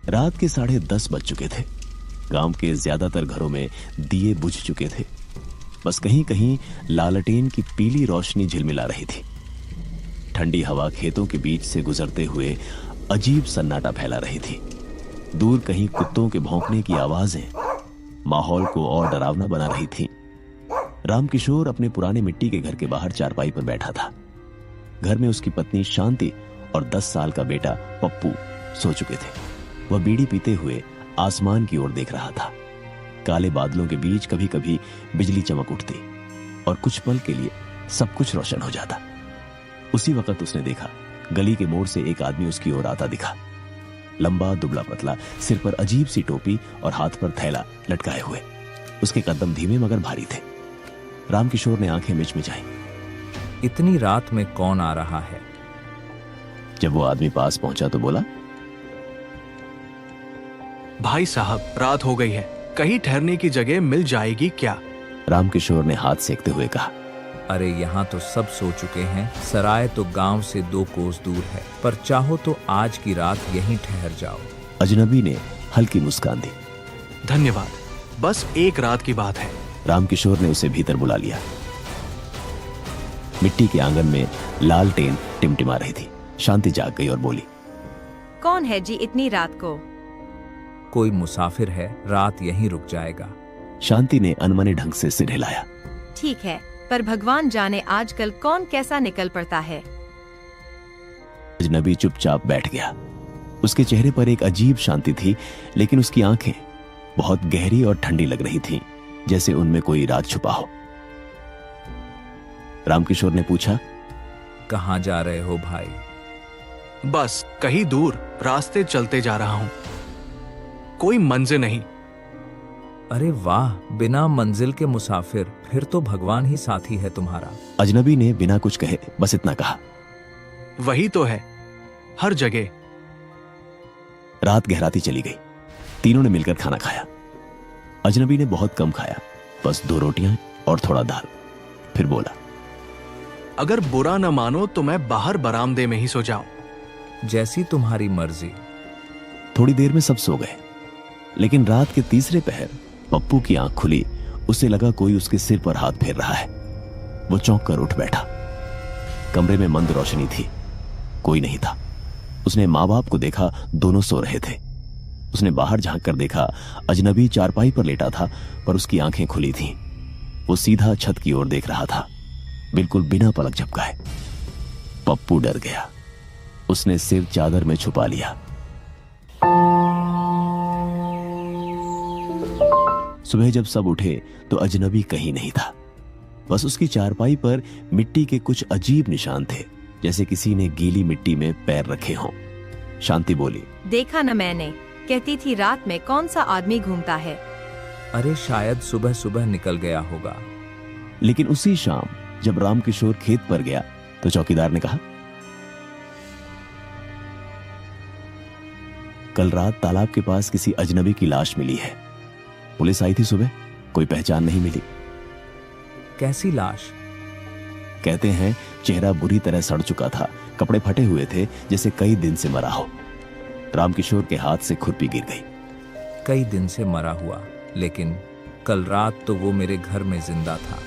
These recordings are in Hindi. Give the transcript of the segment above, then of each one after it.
रात के 10:30 बज चुके थे। गांव के ज्यादातर घरों में दिए बुझ चुके थे। बस कहीं कहीं लालटेन की पीली रोशनी झिलमिला रही थी। ठंडी हवा खेतों के बीच से गुजरते हुए अजीब सन्नाटा फैला रही थी। दूर कहीं कुत्तों के भौंकने की आवाजें माहौल को और डरावना बना रही थी। रामकिशोर अपने पुराने मिट्टी के घर के बाहर चारपाई पर बैठा था। घर में उसकी पत्नी शांति और 10 साल का बेटा पप्पू सो चुके थे। वह बीड़ी पीते हुए आसमान की ओर देख रहा था। काले बादलों के बीच कभी कभी बिजली चमक उठती और कुछ पल के लिए सब कुछ रोशन हो जाता। उसी वक्त उसने देखा गली के मोड़ से एक आदमी उसकी ओर आता दिखा। लंबा दुबला पतला, सिर पर अजीब सी टोपी और हाथ पर थैला लटकाए हुए। उसके कदम धीमे मगर भारी थे। रामकिशोर ने आंखें मिचमिचाई। इतनी रात में कौन आ रहा है? जब वो आदमी पास पहुंचा तो बोला, भाई साहब, रात हो गई है, कहीं ठहरने की जगह मिल जाएगी क्या? रामकिशोर ने हाथ सेकते हुए कहा, अरे यहाँ तो सब सो चुके हैं। सराय तो गांव से 2 कोस दूर है, पर चाहो तो आज की रात यहीं ठहर जाओ। अजनबी ने हल्की मुस्कान दी। धन्यवाद, बस एक रात की बात है। रामकिशोर ने उसे भीतर बुला लिया। मिट्टी के आंगन में लालटेन टिमटिमा रही थी। शांति जाग गई और बोली, कौन है जी इतनी रात को? कोई मुसाफिर है, रात यहीं रुक जाएगा। शांति ने अनमने ढंग से सिर हिलाया। ठीक है, पर भगवान जाने आजकल कौन कैसा निकल पड़ता है। अजनबी चुपचाप बैठ गया। उसके चेहरे पर एक अजीब शांति थी, लेकिन उसकी आंखें बहुत गहरी और ठंडी लग रही थीं, जैसे उनमें कोई राज छुपा हो। रामकिशोर ने पूछा, कहाँ जा रहे हो भाई? बस कहीं दूर रास्ते चलते जा रहा हूँ, कोई मंजिल नहीं। अरे वाह, बिना मंजिल के मुसाफिर, फिर तो भगवान ही साथी है तुम्हारा। अजनबी ने बिना कुछ कहे बस इतना कहा। वही तो है, हर जगह। रात गहराती चली गई। तीनों ने मिलकर खाना खाया। अजनबी ने बहुत कम खाया, बस 2 रोटियां और थोड़ा दाल। फिर बोला, अगर बुरा न मानो तो मैं बाहर बरामदे में ही सो जाऊं। जैसी तुम्हारी मर्जी। थोड़ी देर में सब सो गए, लेकिन रात के तीसरे पहर पप्पू की आंख खुली। उसे लगा कोई उसके सिर पर हाथ फेर रहा है। वो चौंक कर उठ बैठा। कमरे में मंद रोशनी थी, कोई नहीं था। उसने माँ बाप को देखा, दोनों सो रहे थे। उसने बाहर झांक कर देखा, अजनबी चारपाई पर लेटा था, पर उसकी आंखें खुली थीं। वो सीधा छत की ओर देख रहा था, बिल्कुल बिना पलक झपकाए। पप्पू डर गया। उसने सिर चादर में छुपा लिया। सुबह जब सब उठे तो अजनबी कहीं नहीं था। बस उसकी चारपाई पर मिट्टी के कुछ अजीब निशान थे, जैसे किसी ने गीली मिट्टी में पैर रखे हों। शांति बोली, देखा न मैंने, कहती थी रात में कौन सा आदमी घूमता है। अरे शायद सुबह सुबह निकल गया होगा। लेकिन उसी शाम जब रामकिशोर खेत पर गया तो चौकीदार ने कहा, कल रात तालाब के पास किसी अजनबी की लाश मिली है। पुलिस आई थी सुबह, कोई पहचान नहीं मिली। कैसी लाश? कहते हैं चेहरा बुरी तरह सड़ चुका था, कपड़े फटे हुए थे, जैसे कई दिन से मरा हो। रामकिशोर के हाथ से खुरपी गिर गई। कई दिन से मरा हुआ, लेकिन कल रात तो वो मेरे घर में जिंदा था।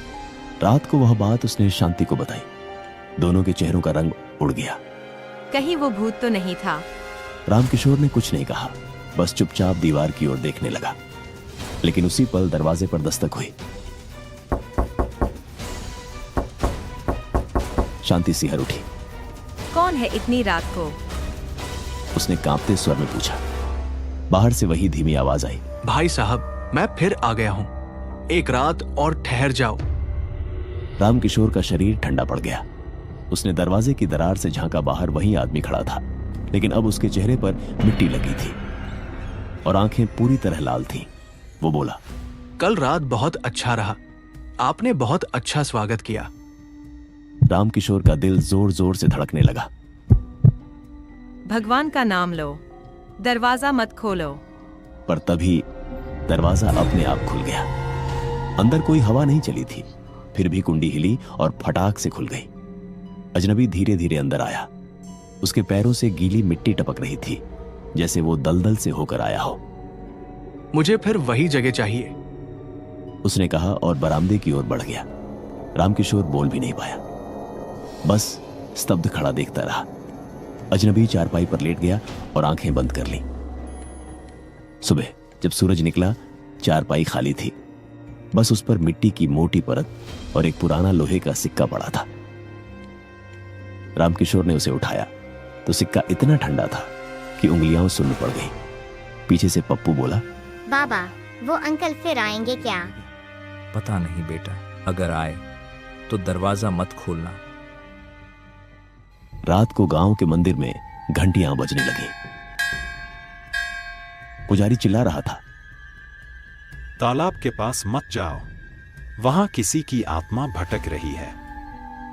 रात को वह बात उसने शांति को बताई। दोनों के चेहरों का रंग उड़ गया। कहीं वो भूत तो नहीं था? रामकिशोर ने कुछ नहीं कहा, बस चुपचाप दीवार की ओर देखने लगा। लेकिन उसी पल दरवाजे पर दस्तक हुई। शांति सिहर उठी। कौन है इतनी रात को? उसने कांपते स्वर में पूछा। बाहर से वही धीमी आवाज आई, भाई साहब, मैं फिर आ गया हूँ, एक रात और ठहर जाओ। रामकिशोर का शरीर ठंडा पड़ गया। उसने दरवाजे की दरार से झांका। बाहर वही आदमी खड़ा था, लेकिन अब उसके चेहरे पर मिट्टी लगी थी और आंखें पूरी तरह लाल थीं। वो बोला, कल रात बहुत अच्छा रहा, आपने बहुत अच्छा स्वागत किया। रामकिशोर का दिल जोर जोर से धड़कने लगा। भगवान का नाम लो, दरवाजा मत खोलो। पर तभी दरवाजा अपने आप खुल गया। अंदर कोई हवा नहीं चली थी, फिर भी कुंडी हिली और फटाक से खुल गई। अजनबी धीरे धीरे अंदर आया। उसके पैरों से गीली मिट्टी टपक रही थी। जैसे वो दलदल से होकर आया हो। मुझे फिर वही जगह चाहिए। उसने कहा और बरामदे की ओर बढ़ गया। रामकिशोर बोल भी नहीं पाया, बस स्तब्ध खड़ा देखता रहा। अजनबी चारपाई पर लेट गया और आंखें बंद कर ली। सुबह जब सूरज निकला, चारपाई खाली थी। बस उस पर मिट्टी की मोटी परत और एक पुराना लोहे का सिक्का पड़ा था। रामकिशोर ने उसे उठाया तो सिक्का इतना ठंडा था कि उंगलियां सुन्न पड़ गई। पीछे से पप्पू बोला, बाबा, वो अंकल फिर आएंगे क्या? पता नहीं बेटा, अगर आए तो दरवाजा मत खोलना। रात को गांव के मंदिर में घंटियां बजने लगी। पुजारी चिल्ला रहा था, तालाब के पास मत जाओ, वहां किसी की आत्मा भटक रही है।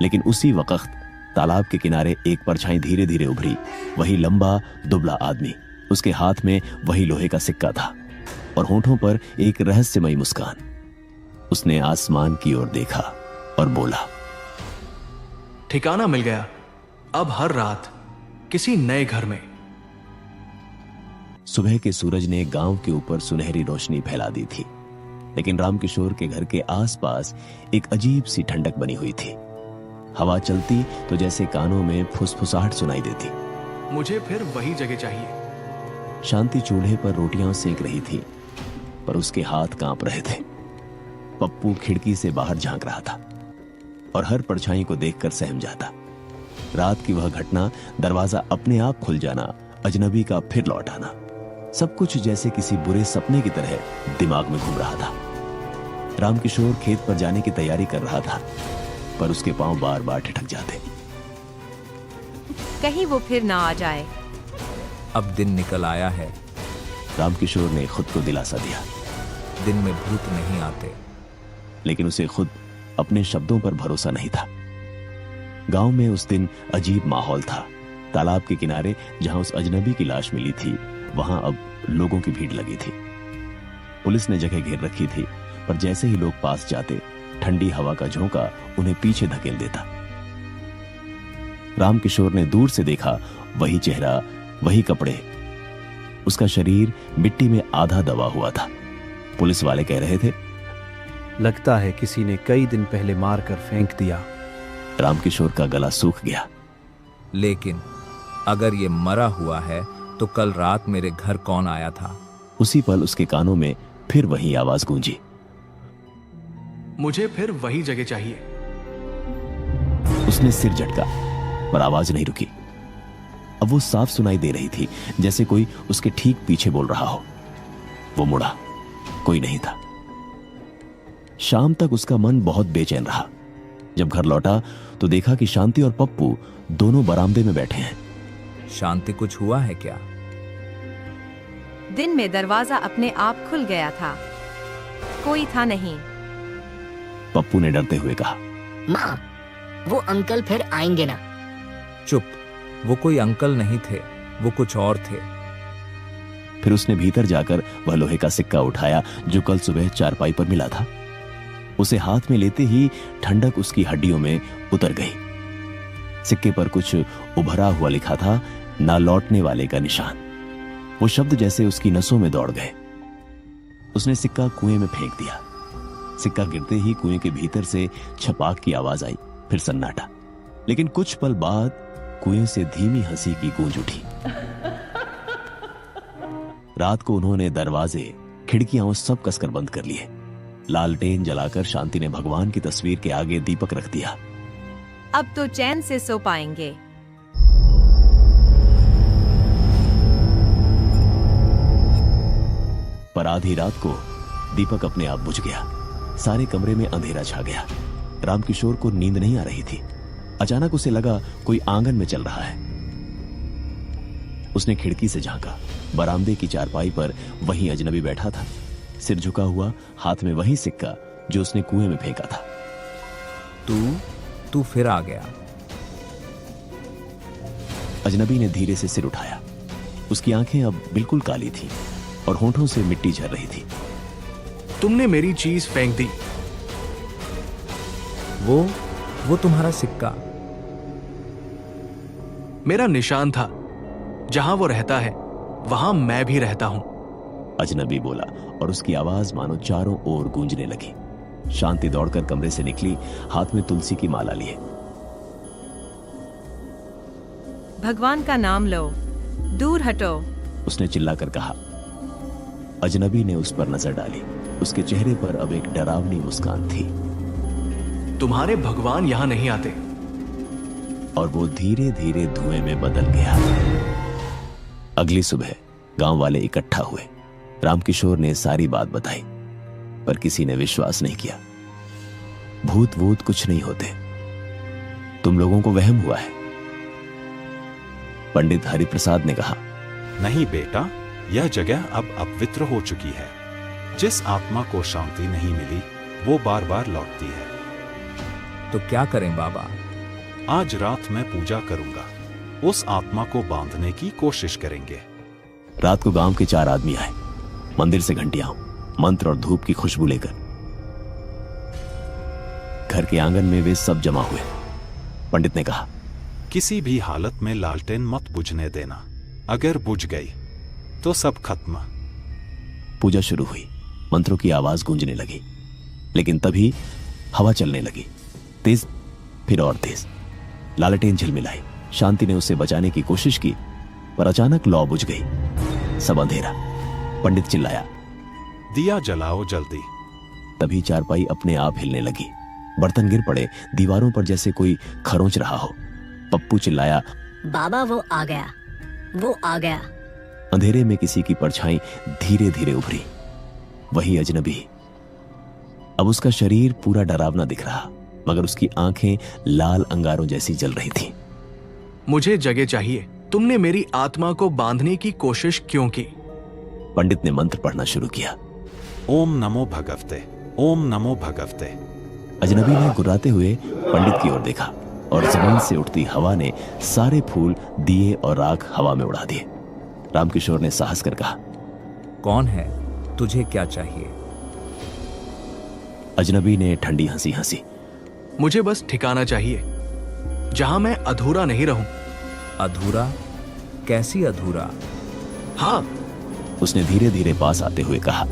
लेकिन उसी वक्त तालाब के किनारे एक परछाई धीरे धीरे उभरी। वही लंबा दुबला आदमी, उसके हाथ में वही लोहे का सिक्का था और होठों पर एक रहस्यमयी मुस्कान। उसने आसमान की ओर देखा और बोला, ठिकाना मिल गया। अब हर रात किसी नए घर में। सुबह के सूरज ने गांव के ऊपर सुनहरी रोशनी फैला दी थी, लेकिन रामकिशोर के घर के आसपास एक अजीब सी ठंडक बनी हुई थी। हवा चलती तो जैसे कानों में फुसफुसाहट सुनाई देती। मुझे फिर वही जगह चाहिए। शांति चूल्हे पर रोटियां सेक रही थी, पर उसके हाथ कांप रहे थे। पप्पू खिड़की से बाहर झांक रहा था और हर परछाई को देखकर सहम जाता। रात की वह घटना, दरवाजा अपने आप खुल जाना, अजनबी का फिर लौट आना, सब कुछ जैसे किसी बुरे सपने की तरह दिमाग में घूम रहा था। रामकिशोर खेत पर जाने की तैयारी कर रहा था, पर उसके पांव बार बार ठिठक जाते। कहीं वो फिर ना आ जाए। अब दिन निकल आया है। रामकिशोर ने खुद को दिलासा दिया, दिन में भूत नहीं आते। लेकिन उसे खुद अपने शब्दों पर भरोसा नहीं था। गांव में उस दिन अजीब माहौल था। तालाब के किनारे जहां उस अजनबी की लाश मिली थी, वहां अब लोगों की भीड़ लगी थी। पुलिस ने जगह घेर रखी थी, पर जैसे ही लोग पास जाते, ठंडी हवा का झोंका उन्हें पीछे धकेल देता। रामकिशोर ने दूर से देखा, वही चेहरा, वही कपड़े। उसका शरीर मिट्टी में आधा दबा हुआ था। पुलिस वाले कह रहे थे, लगता है किसी ने कई दिन पहले मारकर फेंक दिया। रामकिशोर का गला सूख गया। लेकिन अगर ये मरा हुआ है तो कल रात मेरे घर कौन आया था? उसी पल उसके कानों में फिर वही आवाज गूंजी, मुझे फिर वही जगह चाहिए। उसने सिर झटका, पर आवाज नहीं रुकी। अब वो साफ सुनाई दे रही थी, जैसे कोई उसके ठीक पीछे बोल रहा हो। वो मुड़ा, कोई नहीं था। शाम तक उसका मन बहुत बेचैन रहा। जब घर लौटा तो देखा कि शांति और पप्पू दोनों बरामदे में बैठे हैं। शांति, कुछ हुआ है क्या? दिन में दरवाजा अपने आप खुल गया था, कोई था नहीं। पप्पू ने डरते हुए कहा, माँ, वो अंकल फिर आएंगे ना? चुप, वो कोई अंकल नहीं थे, वो कुछ और थे। फिर उसने भीतर जाकर वह लोहे का सिक्का उठाया जो कल सुबह चारपाई पर मिला था। उसे हाथ में लेते ही ठंडक उसकी हड्डियों में उतर गई। सिक्के पर कुछ उभरा हुआ लिखा था, ना लौटने वाले का निशान। वो शब्द जैसे उसकी नसों में दौड़ गए। उसने सिक्का कुएं में फेंक दिया। सिक्का गिरते ही कुएं के भीतर से छपाक की आवाज आई, फिर सन्नाटा। लेकिन कुछ पल बाद कुएं से धीमी हंसी की गूंज उठी। रात को उन्होंने दरवाजे, खिड़कियां सब कसकर बंद कर लिए। लालटेन जलाकर शांति ने भगवान की तस्वीर के आगे दीपक रख दिया। अब तो चैन से सो पाएंगे। पर आधी रात को दीपक अपने आप बुझ गया। सारे कमरे में अंधेरा छा गया। रामकिशोर को नींद नहीं आ रही थी। अचानक उसे लगा कोई आंगन में चल रहा है। उसने खिड़की से झांका। बरामदे की चारपाई पर वही अजनबी बैठा था, सिर झुका हुआ, हाथ में वही सिक्का जो उसने कुएं में फेंका था। तू फिर आ गया। अजनबी ने धीरे से सिर उठाया। उसकी आंखें अब बिल्कुल काली थीं और होंठों से मिट्टी झर रही थी। तुमने मेरी चीज फेंक दी। वो तुम्हारा सिक्का। मेरा निशान था। जहां वो रहता है वहां मैं भी रहता हूं। अजनबी बोला और उसकी आवाज मानो चारों ओर गूंजने लगी। शांति दौड़कर कमरे से निकली, हाथ में तुलसी की माला लिए। भगवान का नाम लो, दूर हटो। उसने चिल्लाकर कहा। अजनबी ने उस पर नजर डाली। उसके चेहरे पर अब एक डरावनी मुस्कान थी। तुम्हारे भगवान यहां नहीं आते। और वो धीरे धीरे धुएं में बदल गया। अगली सुबह गांव वाले इकट्ठा हुए। रामकिशोर ने सारी बात बताई, पर किसी ने विश्वास नहीं किया। भूत वूत कुछ नहीं होते, तुम लोगों को वहम हुआ है। पंडित हरिप्रसाद ने कहा, नहीं बेटा, यह जगह अब अपवित्र हो चुकी है। जिस आत्मा को शांति नहीं मिली वो बार बार लौटती है। तो क्या करें बाबा? आज रात मैं पूजा करूंगा, उस आत्मा को बांधने की कोशिश करेंगे। रात को गांव के 4 आदमी आए, मंदिर से घंटियां, मंत्र और धूप की खुशबू लेकर। घर के आंगन में वे सब जमा हुए। पंडित ने कहा, किसी भी हालत में लालटेन मत बुझने देना। अगर बुझ गई तो सब खत्म। पूजा शुरू हुई। मंत्रों की आवाज गूंजने लगी, लेकिन तभी हवा चलने लगी, तेज फिर और तेज। लालटेन झिलमिलाई। शांति ने उसे बचाने की कोशिश की, पर अचानक लौ बुझ गई। सब अंधेरा। पंडित चिल्लाया, दिया जलाओ जल्दी। तभी चारपाई अपने आप हिलने लगी। बर्तन गिर पड़े, दीवारों पर जैसे कोई खरोंच रहा हो। पप्पू चिल्लाया, बाबा वो आ गया, वो आ गया। अंधेरे में किसी की परछाई धीरे धीरे उभरी। वही अजनबी। अब उसका शरीर पूरा डरावना दिख रहा, मगर उसकी आंखें लाल अंगारों जैसी जल रही थीं। मुझे जगह चाहिए। तुमने मेरी आत्मा को बांधने की कोशिश क्यों की? पंडित ने मंत्र पढ़ना शुरू किया। ओम नमो भगवते, ओम नमो भगवते। अजनबी ने गुर्राते हुए पंडित की ओर देखा और जमीन से उठती हवा ने सारे फूल, दिए और राख हवा में उड़ा दिए। रामकिशोर ने साहस कर कहा, कौन है? तुझे क्या चाहिए? अजनबी ने ठंडी हंसी हंसी। मुझे बस ठिकाना चाहिए जहां मैं अधूरा नहीं रहूं। अधूरा? कैसी अधूरा? हाँ, उसने धीरे धीरे पास आते हुए कहा,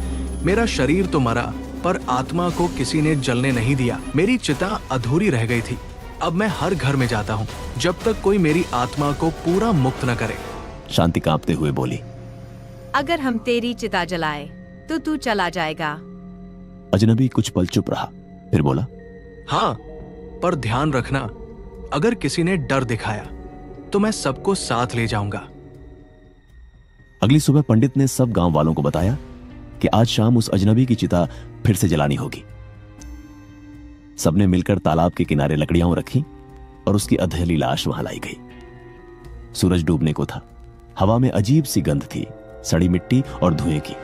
मेरा शरीर तो मरा, पर आत्मा को किसी ने जलने नहीं दिया। मेरी चिता अधूरी रह गई थी। अब मैं हर घर में जाता हूँ जब तक कोई मेरी आत्मा को पूरा मुक्त न करे। शांति कांपते हुए बोली, अगर हम तेरी चिता जलाए तो तू चला जाएगा। अजनबी कुछ पल चुप रहा, फिर बोला, हाँ, पर ध्यान रखना, अगर किसी ने डर दिखाया तो मैं सबको साथ ले जाऊंगा। अगली सुबह पंडित ने सब गांव वालों को बताया कि आज शाम उस अजनबी की चिता फिर से जलानी होगी। सबने मिलकर तालाब के किनारे लकड़ियां रखी और उसकी अधेली लाश वहां लाई गई। सूरज डूबने को था। हवा में अजीब सी गंध थी, सड़ी मिट्टी और धुएं की।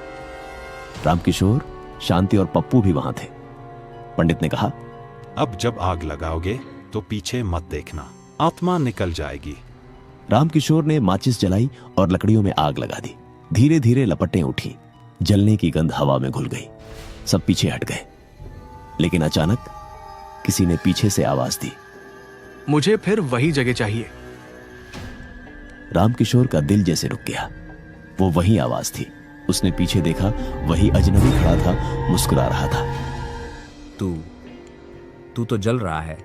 रामकिशोर, शांति और पप्पू भी वहां थे। पंडित ने कहा, अब जब आग लगाओगे तो पीछे मत देखना, आत्मा निकल जाएगी। रामकिशोर ने माचिस जलाई और लकड़ियों में आग लगा दी। धीरे धीरे लपटें उठी, जलने की गंध हवा में घुल गई। सब पीछे हट गए, लेकिन अचानक किसी ने पीछे से आवाज दी, मुझे फिर वही जगह चाहिए। रामकिशोर का दिल जैसे रुक गया। वो वही आवाज थी। उसने पीछे देखा, वही अजनबी खड़ा था, मुस्कुरा रहा था। तू तो जल रहा है।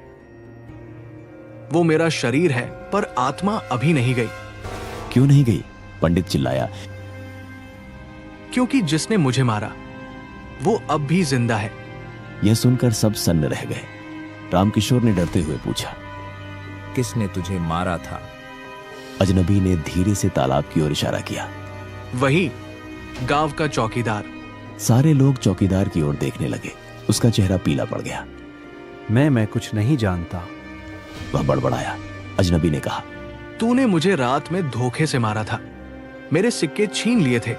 वो मेरा शरीर है, पर आत्मा अभी नहीं गई। क्यों नहीं गई? पंडित चिल्लाया। क्योंकि जिसने मुझे मारा वो अब भी जिंदा है। यह सुनकर सब सन्न रह गए। रामकिशोर ने डरते हुए पूछा, किसने तुझे मारा था? अजनबी ने धीरे से तालाब की ओर इशारा किया। वही गांव का चौकीदार। सारे लोग चौकीदार की ओर देखने लगे। उसका चेहरा पीला पड़ गया। मैं कुछ नहीं जानता। वह बड़बड़ाया। अजनबी ने कहा, तूने मुझे रात में धोखे से मारा था, मेरे सिक्के छीन लिए थे,